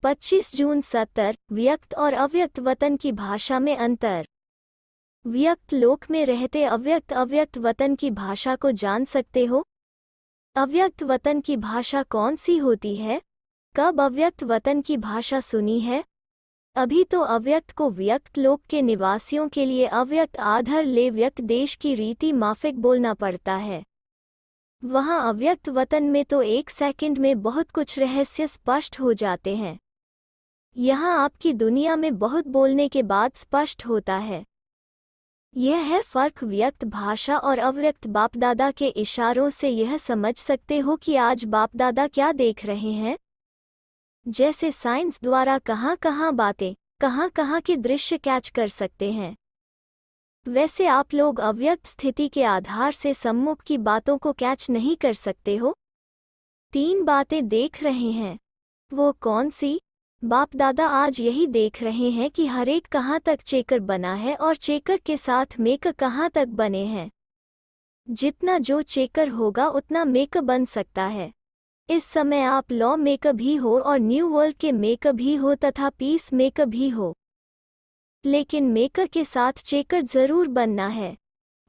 25 जून 70 व्यक्त और अव्यक्त वतन की भाषा में अंतर। व्यक्त लोक में रहते अव्यक्त वतन की भाषा को जान सकते हो? अव्यक्त वतन की भाषा कौन सी होती है? कब अव्यक्त वतन की भाषा सुनी है? अभी तो अव्यक्त को व्यक्त लोक के निवासियों के लिए अव्यक्त आधर ले व्यक्त देश की रीति माफिक बोलना पड़ता है। वहाँ अव्यक्त वतन में तो 1 सेकंड में बहुत कुछ रहस्य स्पष्ट हो जाते हैं। यहाँ आपकी दुनिया में बहुत बोलने के बाद स्पष्ट होता है। यह है फर्क व्यक्त भाषा और अव्यक्त। बापदादा के इशारों से यह समझ सकते हो कि आज बापदादा क्या देख रहे हैं। जैसे साइंस द्वारा कहाँ बातें, कहाँ के दृश्य कैच कर सकते हैं, वैसे आप लोग अव्यक्त स्थिति के आधार से सम्मुख की बातों को कैच नहीं कर सकते हो। 3 बातें देख रहे हैं, वो कौन सी? बाप दादा आज यही देख रहे हैं कि हरेक कहाँ तक चेकर बना है और चेकर के साथ मेक कहाँ तक बने हैं। जितना जो चेकर होगा उतना मेक बन सकता है। इस समय आप लॉ मेक भी हो और न्यू वर्ल्ड के मेक भी हो तथा पीस मेक भी हो, लेकिन मेकर के साथ चेकर जरूर बनना है।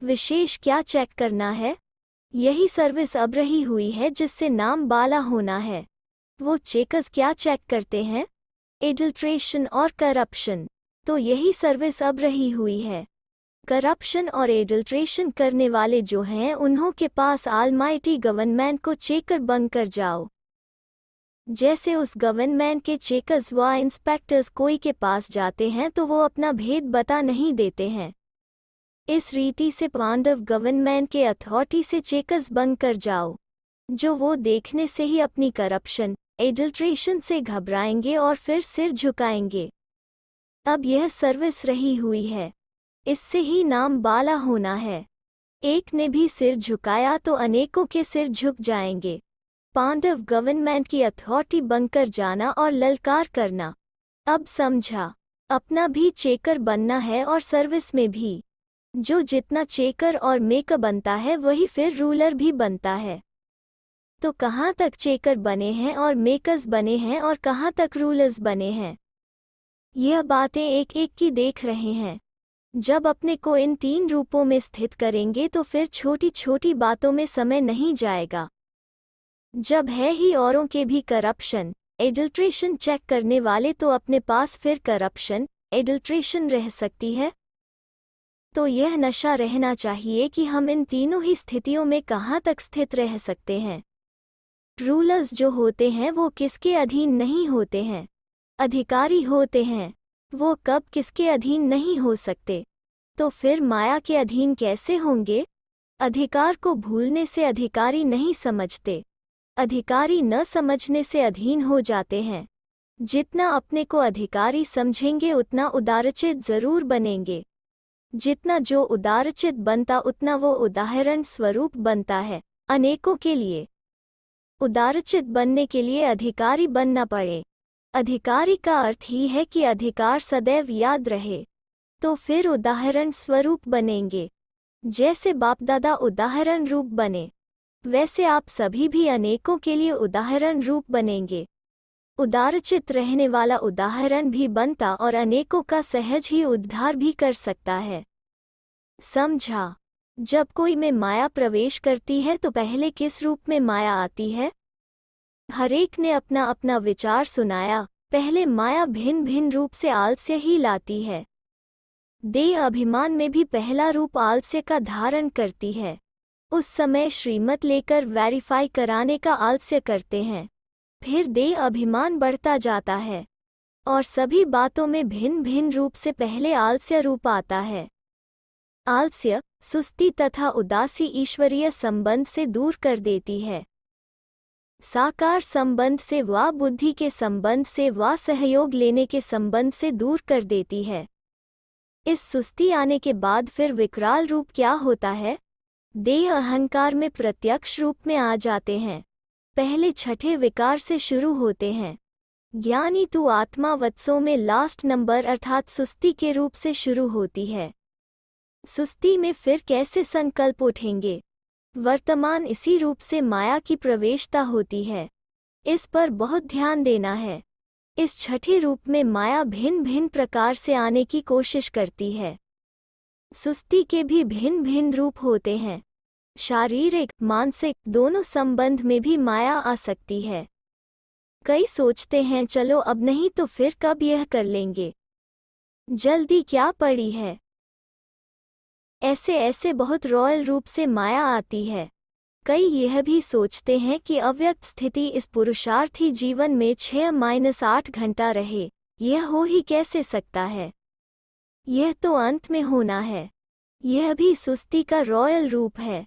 विशेष क्या चेक करना है? यही सर्विस अब रही हुई है जिससे नाम बाला होना है। वो चेकर्स क्या चेक करते हैं? एडल्ट्रेशन और करप्शन। तो यही सर्विस अब रही हुई है। करप्शन और एडल्ट्रेशन करने वाले जो हैं उन्हों के पास ऑलमाइटी गवर्नमेंट को चेकर बन कर जाओ। जैसे उस गवर्नमेंट के चेकर्स व इंस्पेक्टर्स कोई के पास जाते हैं तो वो अपना भेद बता नहीं देते हैं। इस रीति से पांडव गवर्नमेंट के अथॉरिटी से चेकर्स बन कर जाओ, जो वो देखने से ही अपनी करप्शन एडल्ट्रेशन से घबराएंगे और फिर सिर झुकाएंगे। अब यह सर्विस रही हुई है, इससे ही नाम बाला होना है। एक ने भी सिर झुकाया तो अनेकों के सिर झुक जाएंगे। पांडव गवर्नमेंट की अथॉरिटी बनकर जाना और ललकार करना। अब समझा, अपना भी चेकर बनना है और सर्विस में भी। जो जितना चेकर और मेक बनता है वही फिर रूलर भी बनता है। तो कहाँ तक चेकर बने हैं और मेकर्स बने हैं और कहाँ तक रूलर्स बने हैं, यह बातें एक एक की देख रहे हैं। जब अपने को इन 3 रूपों में स्थित करेंगे तो फिर छोटी छोटी बातों में समय नहीं जाएगा। जब है ही औरों के भी करप्शन एडल्ट्रेशन चेक करने वाले तो अपने पास फिर करप्शन एडल्ट्रेशन रह सकती है। तो यह नशा रहना चाहिए कि हम इन तीनों ही स्थितियों में कहाँ तक स्थित रह सकते हैं। रूलर्स जो होते हैं वो किसके अधीन नहीं होते हैं, अधिकारी होते हैं। वो कब किसके अधीन नहीं हो सकते, तो फिर माया के अधीन कैसे होंगे? अधिकार को भूलने से अधिकारी नहीं समझते, अधिकारी न समझने से अधीन हो जाते हैं। जितना अपने को अधिकारी समझेंगे उतना उदारचित जरूर बनेंगे। जितना जो उदारचित बनता उतना वो उदाहरण स्वरूप बनता है अनेकों के लिए। उदारचित बनने के लिए अधिकारी बनना पड़े। अधिकारी का अर्थ ही है कि अधिकार सदैव याद रहे, तो फिर उदाहरण स्वरूप बनेंगे। जैसे बापदादा उदाहरण रूप बने, वैसे आप सभी भी अनेकों के लिए उदाहरण रूप बनेंगे। उदारचित रहने वाला उदाहरण भी बनता और अनेकों का सहज ही उद्धार भी कर सकता है। समझा? जब कोई में माया प्रवेश करती है तो पहले किस रूप में माया आती है? हरेक ने अपना अपना विचार सुनाया। पहले माया भिन्न भिन्न रूप से आलस्य ही लाती है। देह अभिमान में भी पहला रूप आलस्य का धारण करती है। उस समय श्रीमत लेकर वेरीफाई कराने का आलस्य करते हैं। फिर देह अभिमान बढ़ता जाता है और सभी बातों में भिन्न भिन्न रूप से पहले आलस्य रूप आता है। आलस्य, सुस्ती तथा उदासी ईश्वरीय संबंध से दूर कर देती है। साकार संबंध से व बुद्धि के संबंध से व सहयोग लेने के संबंध से दूर कर देती है। इस सुस्ती आने के बाद फिर विकराल रूप क्या होता है? देह अहंकार में प्रत्यक्ष रूप में आ जाते हैं। पहले छठे विकार से शुरू होते हैं। ज्ञानी तू आत्मा वत्सों में लास्ट नंबर अर्थात सुस्ती के रूप से शुरू होती है। सुस्ती में फिर कैसे संकल्प उठेंगे? वर्तमान इसी रूप से माया की प्रवेशता होती है। इस पर बहुत ध्यान देना है। इस छठे रूप में माया भिन्न भिन्न प्रकार से आने की कोशिश करती है। सुस्ती के भी भिन्न भिन्न रूप होते हैं। शारीरिक, मानसिक दोनों संबंध में भी माया आ सकती है। कई सोचते हैं चलो अब नहीं तो फिर कब यह कर लेंगे, जल्दी क्या पड़ी है। ऐसे ऐसे बहुत रॉयल रूप से माया आती है। कई यह भी सोचते हैं कि अव्यक्त स्थिति इस पुरुषार्थी जीवन में 6-8 घंटा रहे। यह हो ही कैसे सकता है, यह तो अंत में होना है। यह भी सुस्ती का रॉयल रूप है।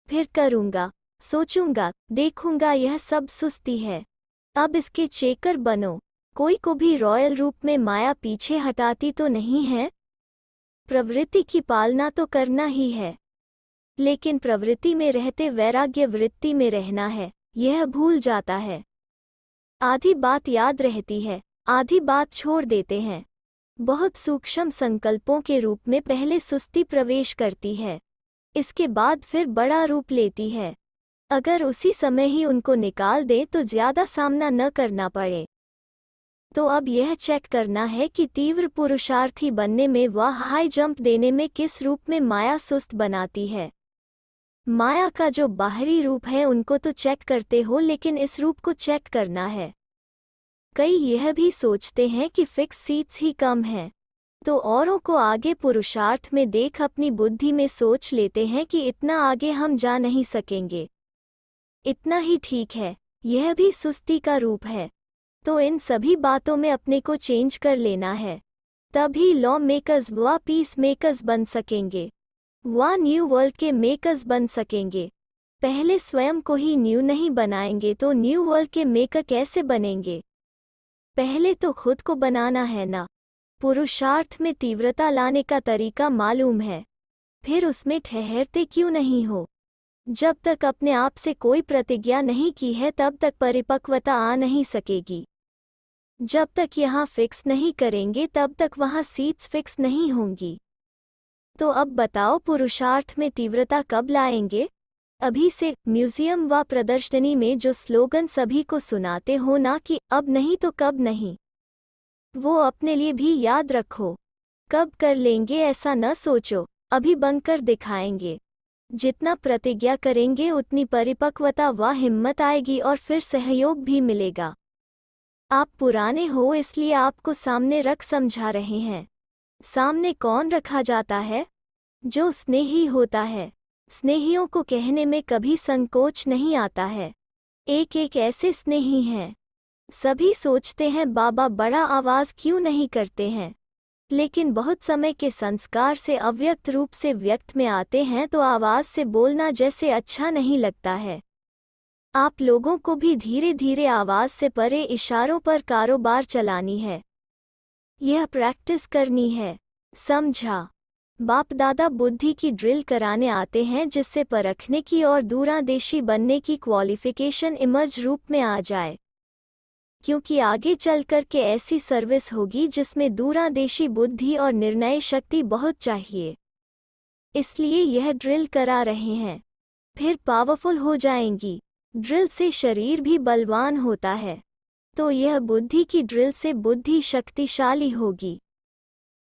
फिर करूँगा, सोचूंगा, देखूंगा, यह सब सुस्ती है। अब इसके चेकर बनो। कोई को भी रॉयल रूप में माया पीछे हटाती तो नहीं है। प्रवृत्ति की पालना तो करना ही है, लेकिन प्रवृत्ति में रहते वैराग्य वृत्ति में रहना है, यह भूल जाता है। आधी बात याद रहती है, आधी बात छोड़ देते हैं। बहुत सूक्ष्म संकल्पों के रूप में पहले सुस्ती प्रवेश करती है, इसके बाद फिर बड़ा रूप लेती है। अगर उसी समय ही उनको निकाल दे तो ज्यादा सामना न करना पड़े। तो अब यह चेक करना है कि तीव्र पुरुषार्थी बनने में व हाई जंप देने में किस रूप में माया सुस्त बनाती है। माया का जो बाहरी रूप है उनको तो चेक करते हो, लेकिन इस रूप को चेक करना है। कई यह भी सोचते हैं कि फिक्स सीट्स ही कम हैं, तो औरों को आगे पुरुषार्थ में देख अपनी बुद्धि में सोच लेते हैं कि इतना आगे हम जा नहीं सकेंगे, इतना ही ठीक है। यह भी सुस्ती का रूप है। तो इन सभी बातों में अपने को चेंज कर लेना है, तभी लॉ मेकर्स व पीस मेकर्स बन सकेंगे, व न्यू वर्ल्ड के मेकर्स बन सकेंगे। पहले स्वयं को ही न्यू नहीं बनाएंगे तो न्यू वर्ल्ड के मेकर कैसे बनेंगे। पहले तो खुद को बनाना है ना। पुरुषार्थ में तीव्रता लाने का तरीका मालूम है, फिर उसमें ठहरते क्यों नहीं हो। जब तक अपने आप से कोई प्रतिज्ञा नहीं की है तब तक परिपक्वता आ नहीं सकेगी। जब तक यहाँ फिक्स नहीं करेंगे तब तक वहाँ सीट्स फिक्स नहीं होंगी। तो अब बताओ पुरुषार्थ में तीव्रता कब लाएंगे। अभी से म्यूजियम व प्रदर्शनी में जो स्लोगन सभी को सुनाते हो ना कि अब नहीं तो कब नहीं, वो अपने लिए भी याद रखो। कब कर लेंगे ऐसा न सोचो, अभी बनकर दिखाएंगे। जितना प्रतिज्ञा करेंगे उतनी परिपक्वता व हिम्मत आएगी और फिर सहयोग भी मिलेगा। आप पुराने हो इसलिए आपको सामने रख समझा रहे हैं। सामने कौन रखा जाता है? जो स्नेही होता है। स्नेहियों को कहने में कभी संकोच नहीं आता है। एक एक ऐसे स्नेही हैं। सभी सोचते हैं बाबा बड़ा आवाज क्यों नहीं करते हैं, लेकिन बहुत समय के संस्कार से अव्यक्त रूप से व्यक्त में आते हैं तो आवाज से बोलना जैसे अच्छा नहीं लगता है। आप लोगों को भी धीरे धीरे आवाज से परे इशारों पर कारोबार चलानी है। यह प्रैक्टिस करनी है, समझा। बाप दादा बुद्धि की ड्रिल कराने आते हैं जिससे परखने की और दूरादेशी बनने की क्वालिफिकेशन इमर्ज रूप में आ जाए, क्योंकि आगे चल कर के ऐसी सर्विस होगी जिसमें दूरादेशी बुद्धि और निर्णय शक्ति बहुत चाहिए। इसलिए यह ड्रिल करा रहे हैं, फिर पावरफुल हो जाएंगी। ड्रिल से शरीर भी बलवान होता है, तो यह बुद्धि की ड्रिल से बुद्धि शक्तिशाली होगी।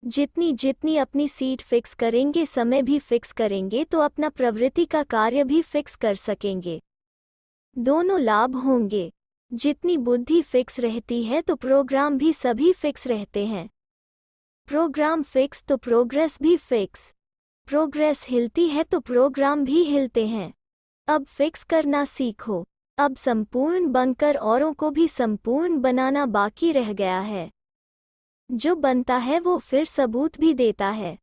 जितनी जितनी अपनी सीट फिक्स करेंगे, समय भी फिक्स करेंगे तो अपना प्रवृत्ति का कार्य भी फिक्स कर सकेंगे। दोनों लाभ होंगे। जितनी बुद्धि फिक्स रहती है तो प्रोग्राम भी सभी फिक्स रहते हैं। प्रोग्राम फिक्स तो प्रोग्रेस भी फिक्स। प्रोग्रेस हिलती है तो प्रोग्राम भी हिलते हैं। अब फिक्स करना सीखो। अब संपूर्ण बनकर औरों को भी संपूर्ण बनाना बाकी रह गया है। जो बनता है वो फिर सबूत भी देता है।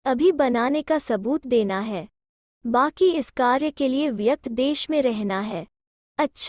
अभी बनाने का सबूत देना है, बाकी इस कार्य के लिए व्यक्त देश में रहना है। अच्छा।